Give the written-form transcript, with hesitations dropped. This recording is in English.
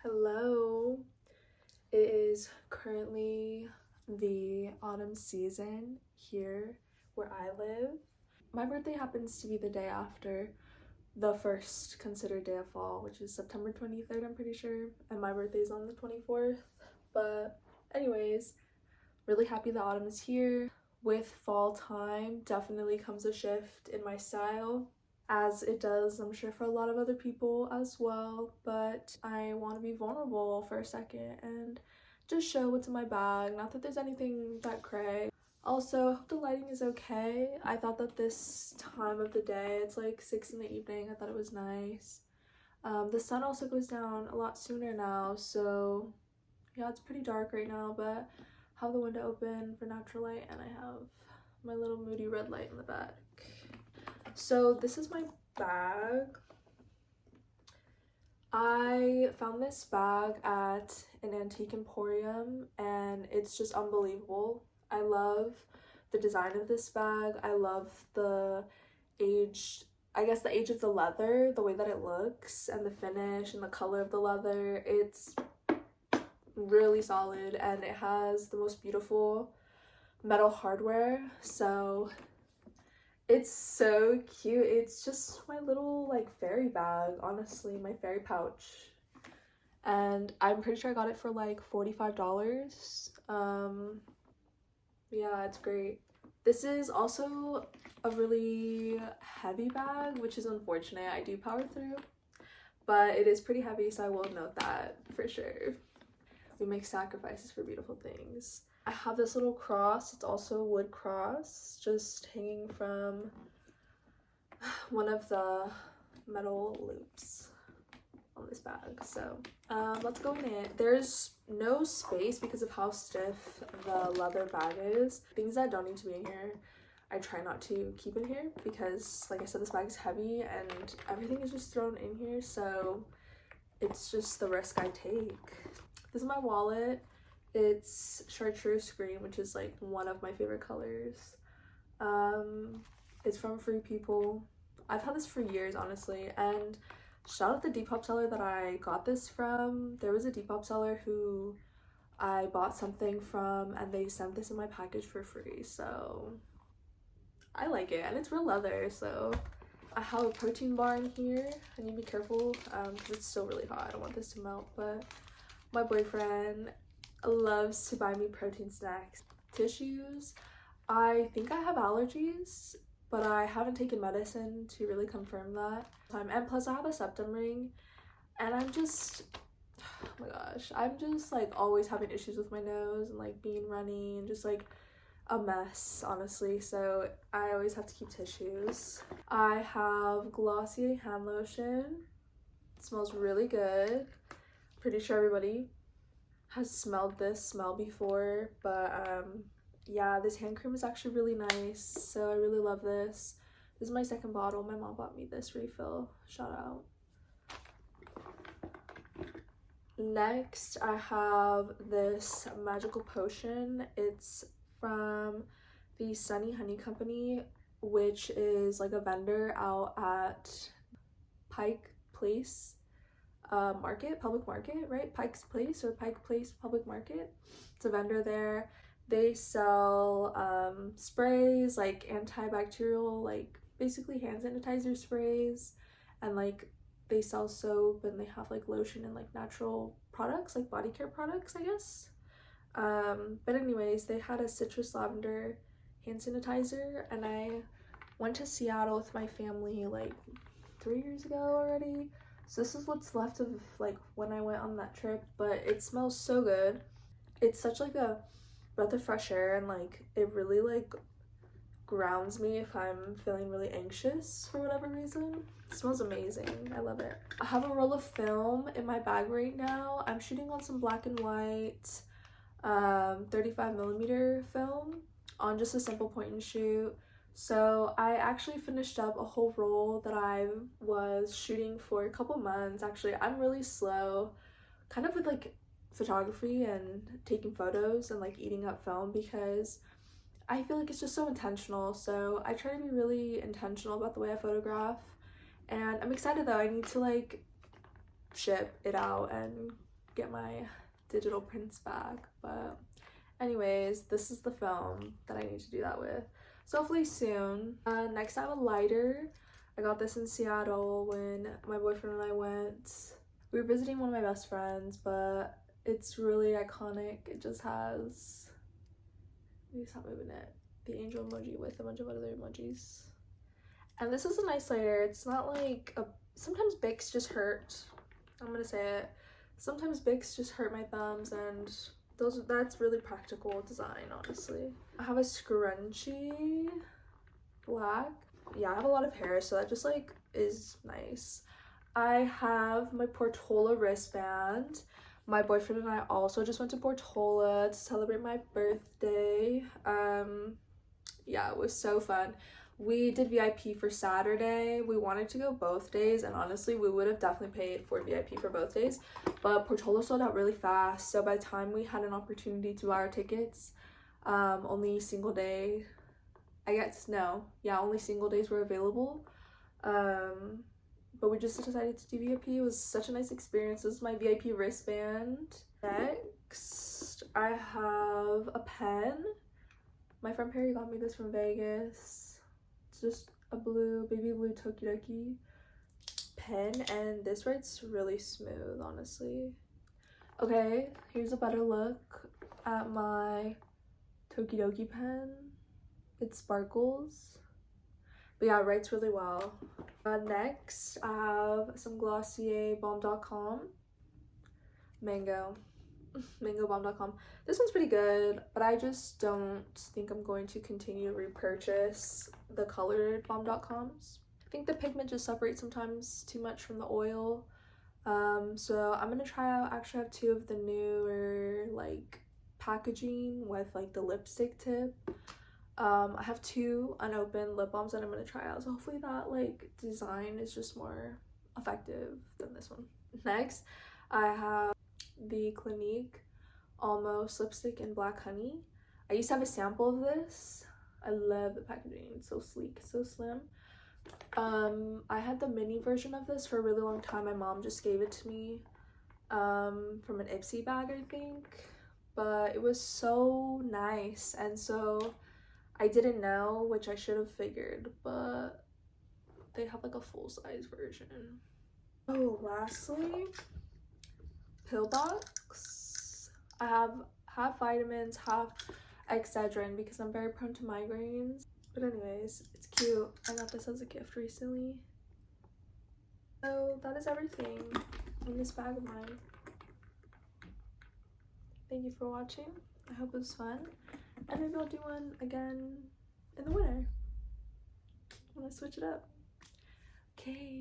Hello. It is currently the autumn season here where I live. My birthday happens to be the day after the first considered day of fall, which is September 23rd, I'm pretty sure, and my birthday is on the 24th. But, anyways, really happy the autumn is here. With fall time, definitely comes a shift in my style, as it does, I'm sure, for a lot of other people as well. But I want to be vulnerable for a second and just show what's in my bag. Not that there's anything that cray. Also, I hope the lighting is okay. I thought that this time of the day, it's like 6 in the evening, I thought it was nice. The sun also goes down a lot sooner now, so yeah, it's pretty dark right now, but I have the window open for natural light and I have my little moody red light in the back. So this is my bag. I found this bag at an antique emporium and it's just unbelievable. I love the design of this bag. I love the age, I guess the age of the leather, the way that it looks and the finish and the color of the leather. It's really solid and it has the most beautiful metal hardware. So it's so cute. It's just my little like fairy bag, honestly, my fairy pouch. And I'm pretty sure I got it for like $45. Yeah, it's great. This is also a really heavy bag, which is unfortunate. I do power through, but it is pretty heavy, so I will note that for sure. We make sacrifices for beautiful things. I have this little cross. It's also a wood cross, just hanging from one of the metal loops on this bag. So let's go in it. There's no space because of how stiff the leather bag is. Things that don't need to be in here, I try not to keep in here because, like I said, this bag is heavy and everything is just thrown in here, so it's just the risk I take. This is my wallet. It's chartreuse green, which is like one of my favorite colors. It's from Free People. I've had this for years, honestly, and shout out the Depop seller that I got this from. There was a Depop seller who I bought something from and they sent this in my package for free, so I like it, and it's real leather. So I have a protein bar in here. I need to be careful because it's still really hot. I don't want this to melt, but my boyfriend loves to buy me protein snacks. Tissues. I think I have allergies, but I haven't taken medicine to really confirm that. And plus I have a septum ring and I'm just, oh my gosh, I'm just like always having issues with my nose and like being runny and just like a mess, honestly. So I always have to keep tissues. I have Glossier hand lotion. It smells really good. Pretty sure everybody has smelled this smell before, but yeah, this hand cream is actually really nice, so I really love this. This is my second bottle. My mom bought me this refill. Shout out. Next, I have this magical potion. It's from the Sunny Honey Company, which is like a vendor out at Pike Place market, public market, right? Pike's Place or Pike Place Public Market. It's a vendor there. They sell sprays, like antibacterial, like basically hand sanitizer sprays, and like they sell soap and they have like lotion and like natural products, like body care products, I guess. But anyways, they had a citrus lavender hand sanitizer, and I went to Seattle with my family like 3 years ago already. So this is what's left of like when I went on that trip, but it smells so good. It's such like a breath of fresh air, and like it really like grounds me if I'm feeling really anxious for whatever reason. It smells amazing. I love it. I have a roll of film in my bag right now. I'm shooting on some black and white 35mm film on just a simple point and shoot. So I actually finished up a whole roll that I was shooting for a couple months. Actually, I'm really slow kind of with like photography and taking photos and like eating up film because I feel like it's just so intentional. So I try to be really intentional about the way I photograph, and I'm excited though. I need to like ship it out and get my digital prints back. But anyways, this is the film that I need to do that with. So hopefully soon. Next I have a lighter. I got this in Seattle when my boyfriend and I went. We were visiting one of my best friends, but it's really iconic. It just has, let me stop moving it, the angel emoji with a bunch of other emojis. And this is a nice lighter. It's not like a, sometimes Bics just hurt. I'm gonna say it. Sometimes Bics just hurt my thumbs, and that's really practical design, honestly. I have a scrunchie, black. Yeah, I have a lot of hair, so that just like is nice. I have my Portola wristband. My boyfriend and I also just went to Portola to celebrate my birthday. Yeah, it was so fun. We did VIP for Saturday. We wanted to go both days, and honestly, we would have definitely paid for VIP for both days, but Portola sold out really fast, so by the time we had an opportunity to buy our tickets, only single day, I guess, no, yeah, only single days were available. But we just decided to do VIP. It was such a nice experience. This is my VIP wristband. Next, I have a pen. My friend Perry got me this from Vegas. It's just a baby blue Tokidoki pen, and this writes really smooth, honestly. Okay, here's a better look at my Tokidoki pen. It sparkles, but yeah, it writes really well. Next, I have some Glossier Balm.com Mango Balm.com. This one's pretty good, but I just don't think I'm going to continue to repurchase the colored Balm.coms. I think the pigment just separates sometimes too much from the oil. So I'm gonna try out, actually I have two of the newer like packaging with like the lipstick tip. I have two unopened lip balms that I'm gonna try out, so hopefully that like design is just more effective than this one. Next, I have the Clinique Almost lipstick in Black Honey. I used to have a sample of this. I love the packaging. It's so sleek, so slim. I had the mini version of this for a really long time. My mom just gave it to me from an Ipsy bag, I think, but it was so nice, and so I didn't know, which I should have figured, but they have like a full-size version. Oh, lastly, Pillbox. I have half vitamins, half Excedrin because I'm very prone to migraines. But anyways, it's cute. I got this as a gift recently. So that is everything in this bag of mine. Thank you for watching. I hope it was fun. And maybe I'll do one again in the winter when I switch it up. Okay.